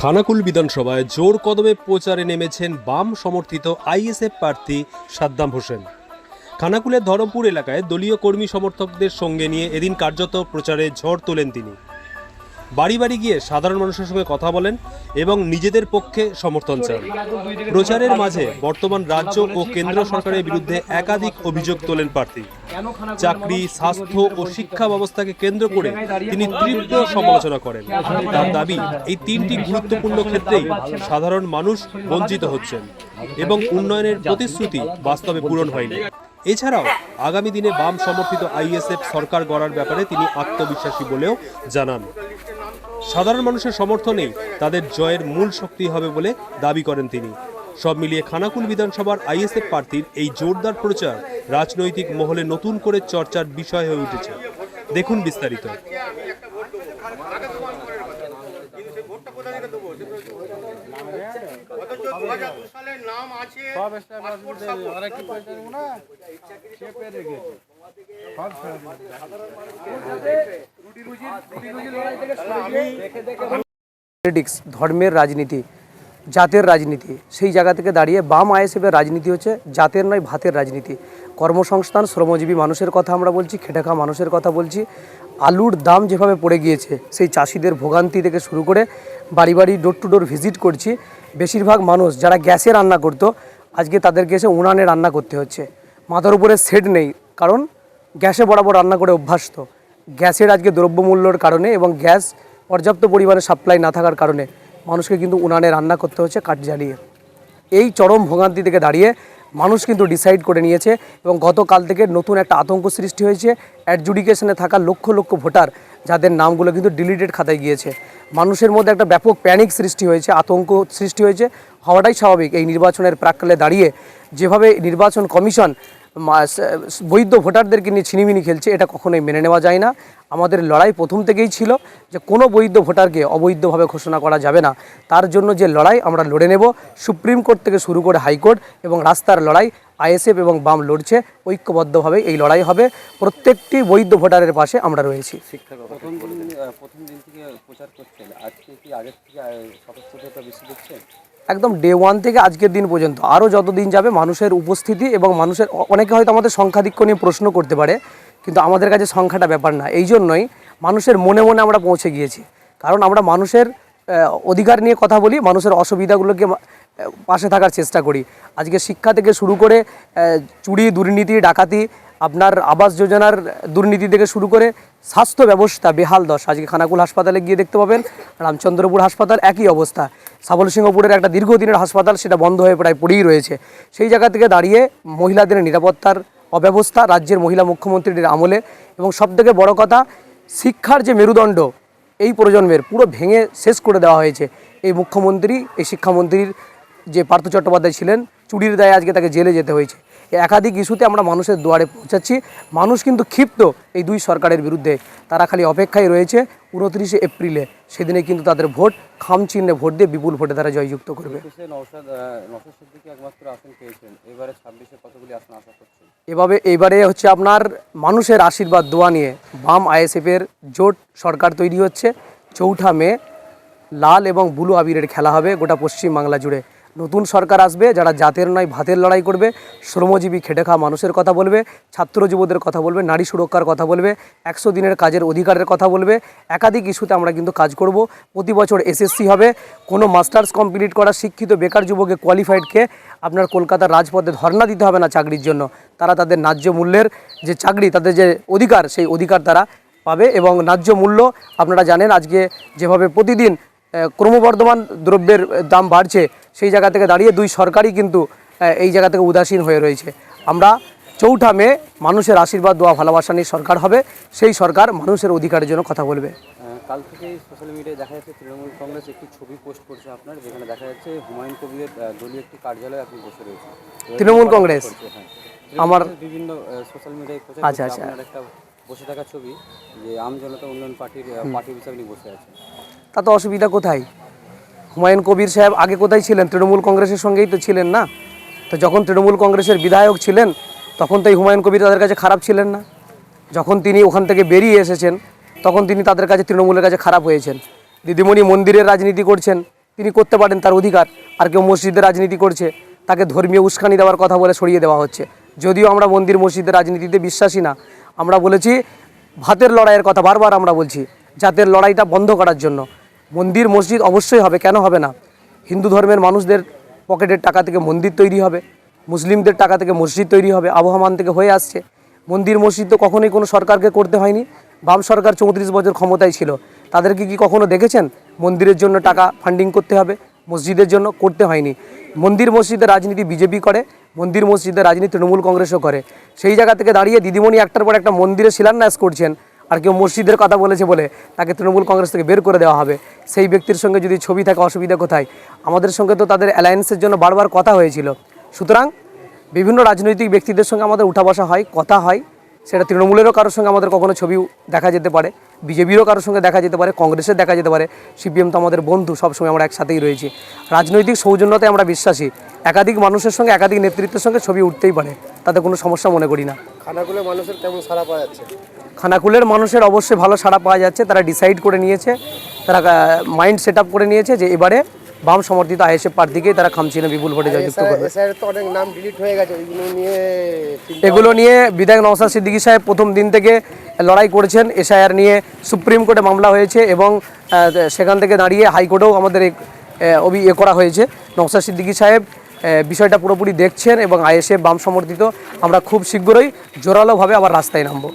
খানাকুল বিধানসভায় জোর কদমে প্রচারে নেমেছেন বাম সমর্থিত আইএসএফ প্রার্থী সাদ্দাম হোসেন। খানাকুলের ধরমপুর এলাকায় দলীয় কর্মী সমর্থকদের সঙ্গে নিয়ে এদিন কার্যত প্রচারে ঝড় তোলেন তিনি। বাড়ি বাড়ি গিয়ে সাধারণ মানুষের সঙ্গে কথা বলেন এবং নিজেদের পক্ষে সমর্থন চান। প্রচারের মাঝে বর্তমান রাজ্য ও কেন্দ্র সরকারের বিরুদ্ধে একাধিক অভিযোগ তোলেন প্রার্থী। চাকরি, স্বাস্থ্য ও শিক্ষা ব্যবস্থাকে কেন্দ্র করে তিনি তীব্র সমালোচনা করেন। তার দাবি, এই তিনটি গুরুত্বপূর্ণ ক্ষেত্রেই সাধারণ মানুষ বঞ্চিত হচ্ছেন এবং উন্নয়নের প্রতিশ্রুতি বাস্তবে পূরণ হয়নি। এছাড়াও আগামী দিনে বাম সমর্থিত আইএসএফ সরকার গড়ার ব্যাপারে তিনি আত্মবিশ্বাসী বলেও জানান। সাধারণ মানুষের সমর্থনেই তাদের জয়ের মূল শক্তি হবে বলে দাবি করেন তিনি। সব মিলিয়ে খানাকুল বিধানসভার আইএসএফ প্রার্থীর এই জোরদার প্রচার রাজনৈতিক মহলে নতুন করে চর্চার বিষয় হয়ে উঠেছে। দেখুন বিস্তারিত। ধর্মের রাজনীতি, জাতের রাজনীতি, সেই জায়গা থেকে দাঁড়িয়ে বাম আইএসএফের রাজনীতি হচ্ছে জাতের নয় ভাতের রাজনীতি। কর্মসংস্থান, শ্রমজীবী মানুষের কথা আমরা বলছি, খেটে খাওয়া মানুষের কথা বলছি। আলুর দাম যেভাবে পড়ে গিয়েছে, সেই চাষিদের ভোগান্তি থেকে শুরু করে বাড়ি বাড়ি ডোর টু ডোর ভিজিট করছি। বেশিরভাগ মানুষ যারা গ্যাসে রান্না করতো, আজকে তাদেরকে এসে উনানে রান্না করতে হচ্ছে। মাথার উপরে সেট নেই, কারণ গ্যাসে বরাবর রান্না করে অভ্যস্ত। গ্যাসের আজকে দ্রব্যমূল্যর কারণে এবং গ্যাস পর্যাপ্ত পরিমাণে সাপ্লাই না থাকার কারণে মানুষকে কিন্তু উনানে রান্না করতে হচ্ছে কাঠ জ্বালিয়ে। এই চরম ভোগান্তি থেকে দাঁড়িয়ে মানুষ কিন্তু ডিসাইড করে নিয়েছে এবং গতকাল থেকে নতুন একটা আতঙ্ক সৃষ্টি হয়েছে। অ্যাডজুডিকেশনে থাকা লক্ষ লক্ষ ভোটার, যাদের নামগুলো কিন্তু ডিলিটেড খাতায় গিয়েছে। মানুষের মধ্যে একটা ব্যাপক প্যানিক সৃষ্টি হয়েছে, আতঙ্ক সৃষ্টি হয়েছে। হওয়াটাই স্বাভাবিক। এই নির্বাচনের প্রাক্কালে দাঁড়িয়ে যেভাবে নির্বাচন কমিশন বৈধ ভোটারদেরকে নিয়ে ছিনিমিনি খেলছে, এটা কখনোই মেনে নেওয়া যায় না। আমাদের লড়াই প্রথম থেকেই ছিল যে কোনো বৈধ ভোটারকে অবৈধভাবে ঘোষণা করা যাবে না। তার জন্য যে লড়াই আমরা লড়ে নেব, সুপ্রিম কোর্ট থেকে শুরু করে হাইকোর্ট এবং রাস্তার লড়াই আইএসএফ এবং বাম লড়ছে। ঐক্যবদ্ধভাবে এই লড়াই হবে। প্রত্যেকটি বৈধ ভোটারের পাশে আমরা রয়েছি। প্রথম দিন থেকে প্রচার করছেন, আজকে কি আগের থেকে স্বতঃস্ফূর্ততা বেশি দেখছেন? একদম ডে ওয়ান থেকে আজকের দিন পর্যন্ত, আরও যত দিন যাবে মানুষের উপস্থিতি এবং মানুষের, অনেকে হয়তো আমাদের সংখ্যাধিক্য নিয়ে প্রশ্ন করতে পারে, কিন্তু আমাদের কাছে সংখ্যাটা ব্যাপার না। এই জন্যই মানুষের মনে মনে আমরা পৌঁছে গিয়েছি, কারণ আমরা মানুষের অধিকার নিয়ে কথা বলি, মানুষের অসুবিধাগুলোকে পাশে থাকার চেষ্টা করি। আজকে শিক্ষা থেকে শুরু করে চুরি, দুর্নীতি, ডাকাতি, আপনার আবাস যোজনার দুর্নীতি থেকে শুরু করে স্বাস্থ্য ব্যবস্থা বেহাল দশা। আজকে খানাকুল হাসপাতালে গিয়ে দেখতে পাবেন, রামচন্দ্রপুর হাসপাতাল একই অবস্থা। সাবলসিংহপুরের একটা দীর্ঘদিনের হাসপাতাল, সেটা বন্ধ হয়ে প্রায় পড়েই রয়েছে। সেই জায়গা থেকে দাঁড়িয়ে মহিলাদের নিরাপত্তার অব্যবস্থা রাজ্যের মহিলা মুখ্যমন্ত্রীর আমলে, এবং সবথেকে বড় কথা, শিক্ষার যে মেরুদণ্ড এই প্রজন্মের পুরো ভেঙে শেষ করে দেওয়া হয়েছে। এই মুখ্যমন্ত্রী, এই শিক্ষামন্ত্রীর যে পার্থ চট্টোপাধ্যায় ছিলেন, চুরির দায়ে আজকে তাকে জেলে যেতে হয়েছে। একাধিক ইস্যুতে আমরা মানুষের দুয়ারে পৌঁছাচ্ছি। মানুষ কিন্তু ক্ষিপ্ত এই দুই সরকারের বিরুদ্ধে। তারা খালি অপেক্ষায় রয়েছে 29শে এপ্রিলে, সেদিনে কিন্তু তাদের ভোট খাম চিহ্নে ভোট দিয়ে বিপুল ভোটে তারা জয়যুক্ত করবে। এবারে হচ্ছে আপনার মানুষের আশীর্বাদ দোয়া নিয়ে বাম আইএসএফের জোট সরকার তৈরি হচ্ছে। 4 মে লাল এবং ব্লু আবিরের খেলা হবে গোটা পশ্চিম বাংলা জুড়ে। নতুন সরকার আসবে, যারা জাতের নয় ভাতের লড়াই করবে, শ্রমজীবী খেটে খাওয়া মানুষের কথা বলবে, ছাত্র যুবদের কথা বলবে, নারী সুরক্ষার কথা বলবে, 100 দিনের কাজের অধিকারের কথা বলবে। একাধিক ইস্যুতে আমরা কিন্তু কাজ করব। প্রতি বছর এসএসসি হবে। কোনো মাস্টার্স কমপ্লিট করা শিক্ষিত বেকার যুবকে কোয়ালিফাইডকে আপনার কলকাতার রাজপথে ধর্ণা দিতে হবে না চাকরির জন্য। তারা তাদের ন্যায্য মূল্যের যে চাকরি, তাদের যে অধিকার, সেই অধিকার তারা পাবে। এবং ন্যায্য মূল্য আপনারা জানেন, আজকে যেভাবে প্রতিদিন ক্রমবর্ধমান দ্রব্যের দাম বাড়ছে, সেই জায়গা থেকে দাঁড়িয়ে দুই সরকারই কিন্তু এই জায়গা থেকে উদাসীন হয়ে রয়েছে। আমরা 4 মে মানুষের আশীর্বাদ দোয়া ভালোবাসা নিয়ে সরকার হবে। সেই সরকার মানুষের অধিকারের জন্য কথা বলবে। কাল থেকেই সোশ্যাল মিডিয়ায় দেখা যাচ্ছে তৃণমূল কংগ্রেস একটি ছবি পোস্ট করছে আপনার, যেখানে দেখা যাচ্ছে হুমায়ুন কবিরের দলীয় একটি কার্যালয়ে আপনি বসে রয়েছেন। তৃণমূল কংগ্রেস আমার বিভিন্ন সোশ্যাল মিডিয়ায় আচ্ছা একটা বসে থাকা ছবি, যে আম জনতা উন্নয়ন পার্টির পার্টি হিসাবে আপনি বসে আছেন। তাতে অসুবিধা কোথায়? হুমায়ুন কবির সাহেব আগে কোথায় ছিলেন? তৃণমূল কংগ্রেসের সঙ্গেই তো ছিলেন না। তো যখন তৃণমূল কংগ্রেসের বিধায়ক ছিলেন, তখন তো এই হুমায়ুন কবির তাদের কাছে খারাপ ছিলেন না। যখন তিনি ওখান থেকে বেরিয়ে এসেছেন, তখন তিনি তাদের কাছে, তৃণমূলের কাছে খারাপ হয়েছেন। দিদিমণি মন্দিরের রাজনীতি করছেন, তিনি করতে পারেন, তার অধিকার। আর কেউ মসজিদের রাজনীতি করছে, তাকে ধর্মীয় উস্কানি দেওয়ার কথা বলে সরিয়ে দেওয়া হচ্ছে। যদিও আমরা মন্দির মসজিদের রাজনীতিতে বিশ্বাসী না, আমরা বলেছি ভাতের লড়াইয়ের কথা বারবার আমরা বলছি, জাতের লড়াইটা বন্ধ করার জন্য। মন্দির মসজিদ অবশ্যই হবে, কেন হবে না? হিন্দু ধর্মের মানুষদের পকেটের টাকা থেকে মন্দির তৈরি হবে, মুসলিমদের টাকা থেকে মসজিদ তৈরি হবে, আবহমান থেকে হয়ে আসছে। মন্দির মসজিদ তো কখনোই কোনো সরকারকে করতে হয়নি। বাম সরকার 34 বছর ক্ষমতায় ছিল, তাদেরকে কি কখনো দেখেছেন মন্দিরের জন্য টাকা ফান্ডিং করতে হবে? মসজিদের জন্য করতে হয়নি। মন্দির মসজিদের রাজনীতি বিজেপি করে, মন্দির মসজিদের রাজনীতি তৃণমূল কংগ্রেসও করে। সেই জায়গা থেকে দাঁড়িয়ে দিদিমণি একটার পর একটা মন্দিরে শিলান্যাস করছেন, আর কেউ মসজিদের কথা বলেছে বলে তাকে তৃণমূল কংগ্রেস থেকে বের করে দেওয়া হবে। সেই ব্যক্তির সঙ্গে যদি ছবি থাকে, অসুবিধা কোথায়? আমাদের সঙ্গে তো তাদের অ্যালায়েন্সের জন্য বারবার কথা হয়েছিল। সুতরাং বিভিন্ন রাজনৈতিক ব্যক্তিদের সঙ্গে আমাদের উঠা বসা হয়, কথা হয়। সেটা তৃণমূলেরও কারোর সঙ্গে আমাদের কখনো ছবি দেখা যেতে পারে, বিজেপিরও কারোর সঙ্গে দেখা যেতে পারে, কংগ্রেসের দেখা যেতে পারে, সিপিএম তো আমাদের বন্ধু, সবসময় আমরা একসাথেই রয়েছি। রাজনৈতিক সৌজন্যতায় আমরা বিশ্বাসী। একাধিক মানুষের সঙ্গে, একাধিক নেতৃত্বের সঙ্গে ছবি উঠতেই পারে, তাতে কোনো সমস্যা মনে করি না। খানাকুলে মানুষের কেমন সাড়া পাওয়া যাচ্ছে? খানাকুলের মানুষের অবশ্যই ভালো সাড়া পাওয়া যাচ্ছে। তারা ডিসাইড করে নিয়েছে, তারা মাইন্ড সেট আপ করে নিয়েছে যে এবারে বাম সমর্থিত আইএসএফ প্রার্থীকেই তারা খামচিনা বিপুল ভোটে জয়যুক্ত করবে। এসআইয়ের তো অনেক নাম ডিলিট হয়ে গেছে, এগুলো নিয়ে বিধায়ক নওশাদ সিদ্দিকী সাহেব প্রথম দিন থেকে লড়াই করেছেন। এসআইআর নিয়ে সুপ্রিম কোর্টে মামলা হয়েছে এবং সেখান থেকে দাঁড়িয়ে হাইকোর্টেও আমাদের করা হয়েছে। নওশাদ সিদ্দিকী সাহেব বিষয়টা পুরোপুরি দেখছেন এবং আইএসএফ বাম সমর্থিত আমরা খুব শীঘ্রই জোরালোভাবে আবার রাস্তায় নামব।